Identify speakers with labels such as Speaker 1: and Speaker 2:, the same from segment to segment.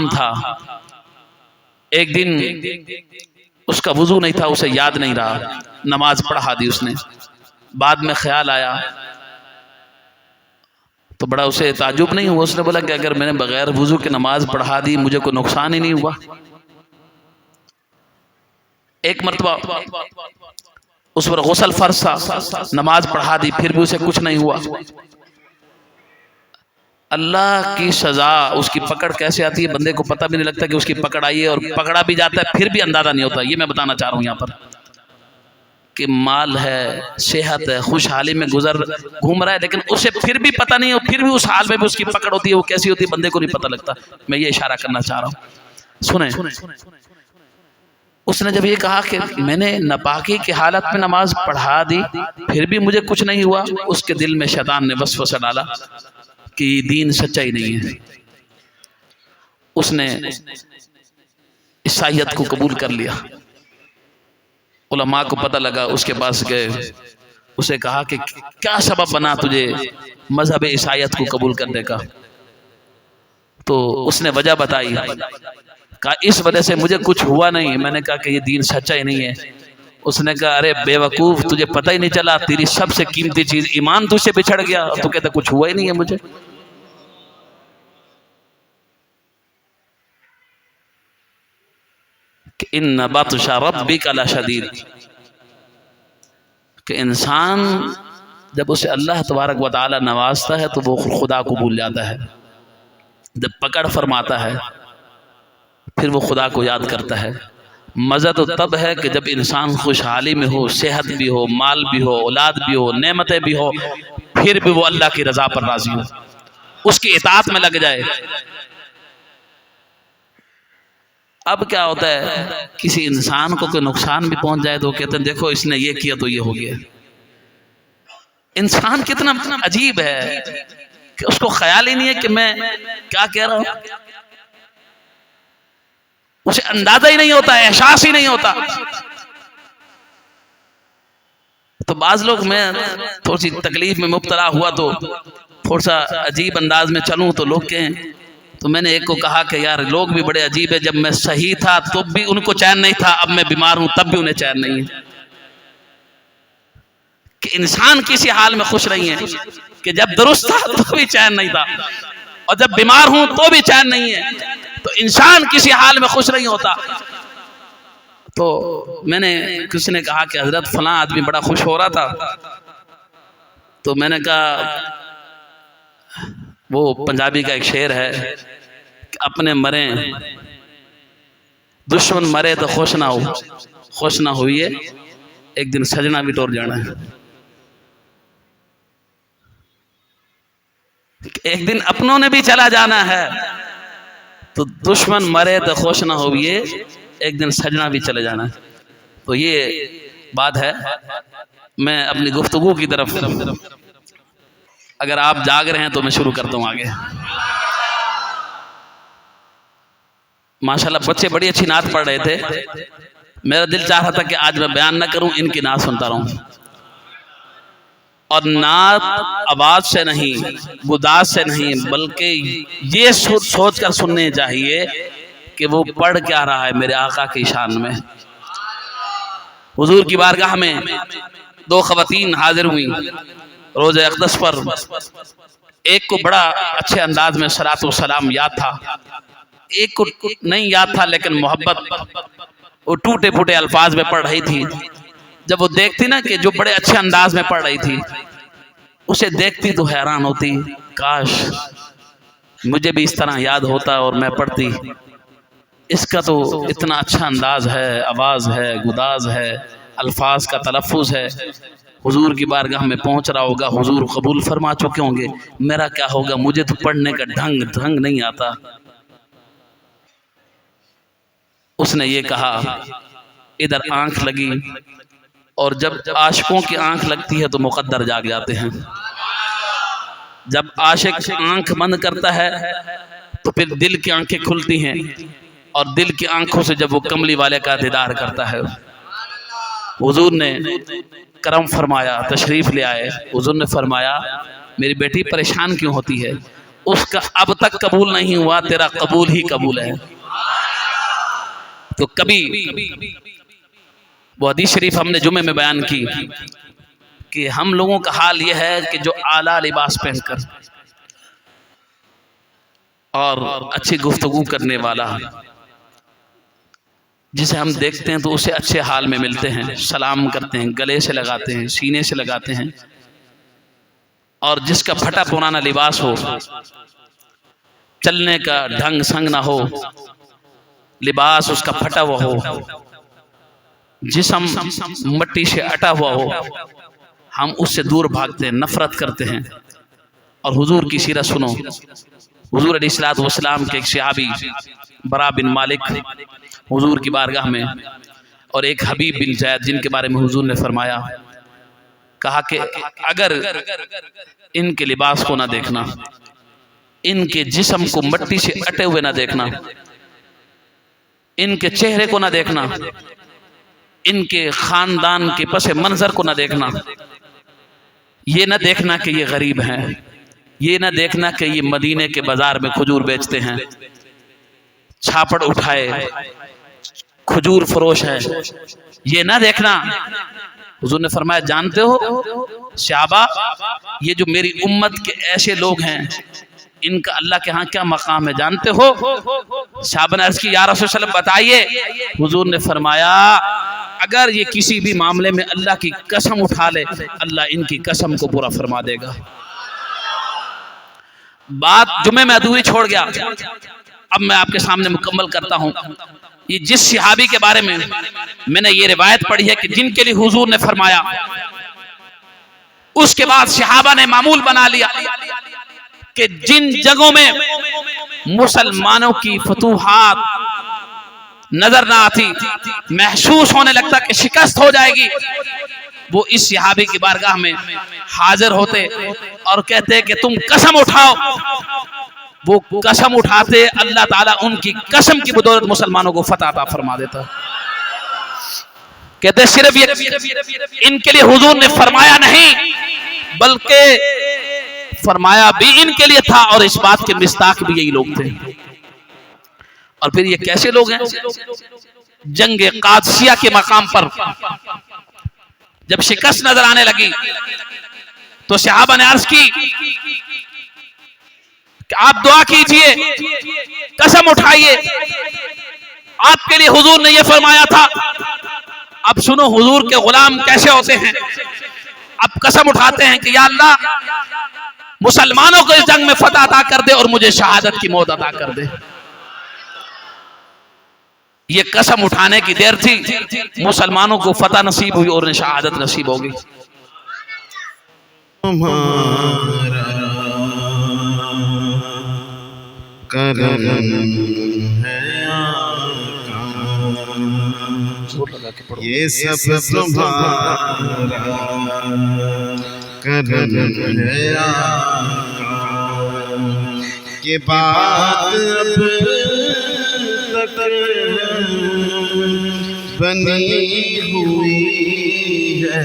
Speaker 1: इमाम था, एक दिन उसका वुजू नहीं था, उसे याद नहीं रहा, नमाज पढ़ा दी उसने। बाद में ख्याल आया तो बड़ा उसे ताजुब नहीं हुआ। उसने बोला कि अगर मैंने बगैर वुजू के नमाज पढ़ा दी मुझे कोई नुकसान ही नहीं हुआ। एक मरतबा उस पर गुस्ल फर्ज था, नमाज पढ़ा दी, फिर भी उसे कुछ नहीं हुआ। अल्लाह की सजा, उसकी पकड़ कैसे आती है बंदे को पता भी नहीं लगता कि उसकी पकड़ आई है, और पकड़ा भी जाता है फिर भी अंदाजा नहीं होता। ये मैं बताना चाह रहा हूँ यहाँ पर कि माल है, सेहत है, खुशहाली में गुजर घूम रहा है, लेकिन उसे फिर भी पता नहीं है, फिर भी उस हाल में भी उसकी पकड़ होती है। वो कैसी होती है बंदे को नहीं पता लगता। मैं ये इशारा करना चाह रहा हूँ, सुने। उसने जब ये कहा कि मैंने नापाकी की हालत में नमाज पढ़ा दी फिर भी मुझे कुछ नहीं हुआ, उसके दिल में शैतान ने वसवसा डाला कि दीन सच्चाई नहीं है। उसने ईसाईयत को कबूल कर लिया। उलमा को पता लगा, उसके पास गए, उसे कहा कि क्या सबब बना तुझे मजहब ईसाईयत को कबूल करने का? तो उसने वजह बताई, कहा इस वजह से मुझे कुछ हुआ नहीं। मैंने कहा कि ये दीन सच्चा ही नहीं है। उसने कहा अरे बेवकूफ, तुझे पता ही नहीं चला, तेरी सबसे कीमती चीज ईमान तुझसे बिछड़ गया और तू कहता कुछ हुआ ही नहीं है मुझे। इन्ना बत्शा रब्बिका लशदीद, कि इंसान जब उसे अल्लाह तबारक व तआला नवाजता है तो वो खुदा को भूल जाता है। जब पकड़ फरमाता है फिर वो खुदा को याद करता है। मज़ा तो तब है कि जब इंसान खुशहाली में हो, सेहत भी हो, माल भी हो, औलाद भी हो, नेमतें भी हो, फिर भी वो अल्लाह की रज़ा पर राज़ी हो, उसकी इताअत में लग जाए। अब क्या होता है, किसी इंसान को कोई नुकसान भी पहुंच जाए तो कहते हैं देखो इसने ये किया तो ये हो गया। इंसान कितना अजीब है कि उसको ख्याल ही नहीं है कि मैं क्या कह रहा हूं, उसे अंदाजा ही नहीं होता, एहसास ही नहीं होता। तो बाज लोग, मैं थोड़ी सी तकलीफ में मुब्तला हुआ तो थोड़ा सा अजीब अंदाज में चलूं तो लोग कहें, तो मैंने एक को कहा कि यार लोग भी बड़े अजीब है, जब मैं सही था तो भी उनको चैन नहीं था, अब मैं बीमार हूं तब भी उन्हें चैन नहीं है। कि इंसान किसी हाल में खुश नहीं है, कि जब दुरुस्त था तो भी चैन नहीं था और जब बीमार हूं तो भी चैन नहीं है। तो इंसान किसी हाल में खुश नहीं होता। तो मैंने, किसी ने कहा कि हजरत फलां आदमी बड़ा खुश हो रहा था, तो मैंने कहा वो पंजाबी का एक शेर है कि अपने मरे दुश्मन मरे तो खुश ना हो, खुश ना होइए, एक दिन सजना भी टूट जाना है। एक दिन अपनों ने भी चला जाना है, तो दुश्मन मरे तो खुश ना होइए, एक दिन सजना भी चले जाना है। तो ये बात है। मैं अपनी गुफ्तगू की तरफ, अगर आप जाग रहे हैं तो मैं शुरू करता हूँ आगे। माशाल्लाह बच्चे बड़ी अच्छी नात पढ़ रहे थे। मेरा दिल चाह रहा था कि आज मैं बयान ना करूं, इनकी नात सुनता रहूं। और नात आवाज से नहीं, गुदाज से नहीं, बल्कि ये सोच कर सुनने चाहिए कि वो पढ़ क्या रहा है मेरे आका की शान में। हुजूर की बारगाह में दो खवातीन हाजिर हुई रोज़े अक़दस पर। एक को बड़ा अच्छे अंदाज में सलातो सलाम याद था, एक को नहीं याद था, लेकिन मोहब्बत वो टूटे फूटे अल्फाज में पढ़ रही थी। जब वो देखती ना कि जो बड़े अच्छे अंदाज में पढ़ रही थी, उसे देखती तो हैरान होती, काश मुझे भी इस तरह याद होता और मैं पढ़ती। इसका तो इतना अच्छा अंदाज है, आवाज़ है, गुदाज है, अल्फाज का तलफ़ुज़ है। हुजूर की बारगाह में पहुंच रहा होगा, हुजूर कबूल फरमा चुके होंगे, मेरा क्या होगा, मुझे तो पढ़ने का ढंग नहीं आता। उसने ये कहा, इधर आंख लगी, और जब आशिकों की आंख लगती है तो मुकद्दर जाग जाते हैं। जब आशिक आंख बंद करता है तो फिर दिल की आंखें खुलती हैं, और दिल की आंखों से जब वो कमली वाले का दीदार करता है। हुजूर ने करम फरमाया, तशरीफ़ ले आए। हुजूर ने फरमाया, मेरी बेटी परेशान क्यों होती है? उसका अब तक कबूल नहीं हुआ, तेरा कबूल ही कबूल है। तो कभी वो हदीस शरीफ हमने जुमे में बयान की कि हम लोगों का हाल यह है कि जो आला लिबास पहनकर और अच्छी गुफ्तगू करने वाला, जिसे हम देखते हैं तो उसे अच्छे हाल में मिलते हैं, सलाम करते हैं, गले से लगाते हैं, सीने से लगाते हैं, और जिसका फटा पुराना लिबास हो, चलने का ढंग संग ना हो, लिबास उसका फटा हुआ हो, जिस्म मट्टी से अटा हुआ हो, हम उससे दूर भागते हैं, नफरत करते हैं। और हुजूर की सीरत सुनो, हुजूर अलैहिस्सलातु वस्सलाम के एक सहाबी बरा बिन मालिक हुजूर की बारगाह में, और एक हबीब बिन ज़ैद, जिनके बारे में हुजूर ने फरमाया, कहा कि अगर इनके लिबास को ना देखना, इनके जिस्म को मट्टी से अटे हुए ना देखना, इनके चेहरे को ना देखना, इनके खानदान के पस मंजर को ना देखना, ये ना देखना कि ये गरीब हैं, ये ना देखना कि ये मदीने के बाजार में खजूर बेचते हैं, छापड़ उठाए खजूर फरोश है, ये ना देखना। हुजूर ने फरमाया, जानते हो सहाबा, ये जो मेरी उम्मत के ऐसे लोग हैं, इनका अल्लाह के यहाँ क्या मकाम है जानते हो? सहाबा ने अर्ज़ की, या रसूल सल्लल्लाहु अलैहि वसल्लम बताइए। हुजूर ने फरमाया, अगर ये किसी भी मामले में अल्लाह की कसम उठा ले, अल्लाह इनकी कसम को पूरा फरमा देगा। बात जुमे में अधूरी छोड़ गया, अब मैं आपके सामने मुकम्मल करता हूँ। ये जिस सहाबी के बारे में मैंने ये रिवायत पढ़ी है कि जिनके लिए हुजूर ने फरमाया, उसके बाद सहाबा ने मामूल बना लिया कि जिन जगहों में मुसलमानों की फतूहात नजर ना आती, महसूस होने लगता कि शिकस्त हो जाएगी, वो इस सहाबी की बारगाह में हाजिर होते और कहते कि तुम कसम उठाओ। वो कसम उठाते, अल्लाह ताला उनकी कसम की बदौलत मुसलमानों को फतह अता फरमा देता। कहते सिर्फ ये इनके लिए हुजूर ने फरमाया नहीं, बल्कि फरमाया भी इनके लिए था, और इस बात के मिस्ताक भी यही लोग थे। और फिर ये कैसे लोग हैं? जंग कादसिया के मकाम पर जब शिकस्त नजर आने लगी तो सहाबा ने अर्ज की कि आप दुआ कीजिए, कसम उठाइए, आपके लिए हुजूर ने यह फरमाया था। अब सुनो हुजूर के गुलाम कैसे होते हैं। अब कसम उठाते हैं कि या अल्लाह, मुसलमानों को इस जंग में फतह अता कर दे और मुझे शहादत की मौत अता कर दे। ये कसम उठाने की देर थी, मुसलमानों को फतह नसीब हुई और उन्हें शहादत नसीब होगी।
Speaker 2: ये सब तुम्हारा करम है आका, के बात अब तक बनी हुई है।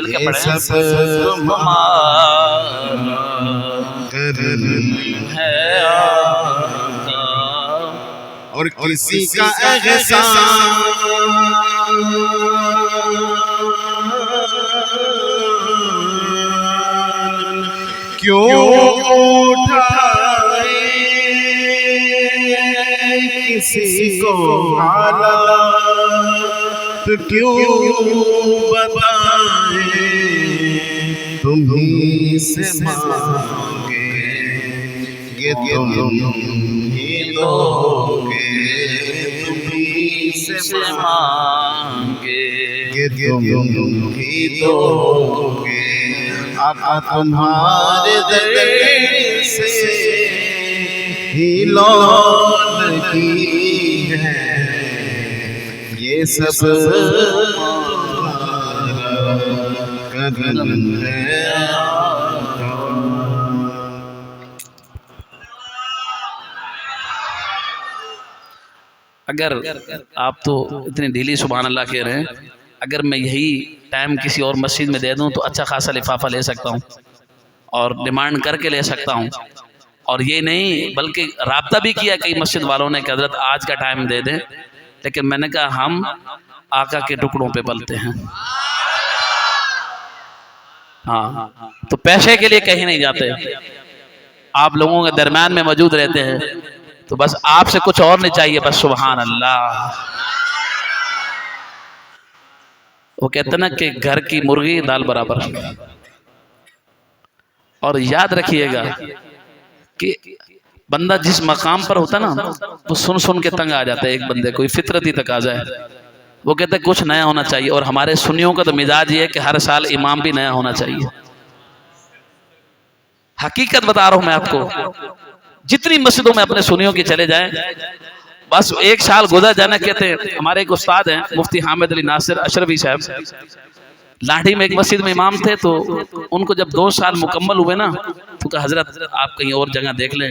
Speaker 2: ये सब तुम्हारा करम
Speaker 1: है आका,
Speaker 2: और किसी का एहसान क्यों उठाए, किसी को हालात क्यों बताए, तुम ही से मांगे ये तुम ही दोगे, तुम ही से
Speaker 1: मांगे
Speaker 2: ये तुम ही दोगे। आका तुम्हारे दर से ही लौटती है, ये सब करम है।
Speaker 1: अगर आप तो इतनी ढीली सुभान अल्लाह कह रहे हैं, अगर मैं यही टाइम किसी और मस्जिद में दे दूं तो अच्छा खासा लिफाफा ले सकता हूं और डिमांड करके ले सकता हूँ। और ये नहीं बल्कि राब्ता भी किया कई मस्जिद वालों ने कि हजरत आज का टाइम दे दें, लेकिन मैंने कहा हम आका के टुकड़ों पे पलते हैं। हाँ, तो पैसे के लिए कहीं नहीं जाते, आप लोगों के दरम्यान में मौजूद रहते हैं, तो बस आपसे कुछ और नहीं चाहिए, बस सुभान अल्लाह। वो कहते ना कि घर की मुर्गी दाल बराबर। और याद रखिएगा कि बंदा जिस मकाम पर होता ना वो सुन सुन के तंग आ जाता है। एक बंदे कोई फितरती तक आ जाए, वो कहते हैं कुछ नया होना चाहिए। और हमारे सुन्नियों का तो मिजाज ये है कि हर साल इमाम भी नया होना चाहिए। हकीकत बता रहा हूं मैं आपको, जितनी मस्जिदों में अपने सुन्नियों की चले जाएं, बस एक साल गुजर जाना। कहते हैं हमारे एक उस्ताद हैं मुफ्ती हामिद अली नासिर अशरफी साहब, लाठी में एक मस्जिद में इमाम थे, तो उनको जब 2 साल मुकम्मल हुए ना, तो कहा हजरत आप कहीं और जगह देख लें।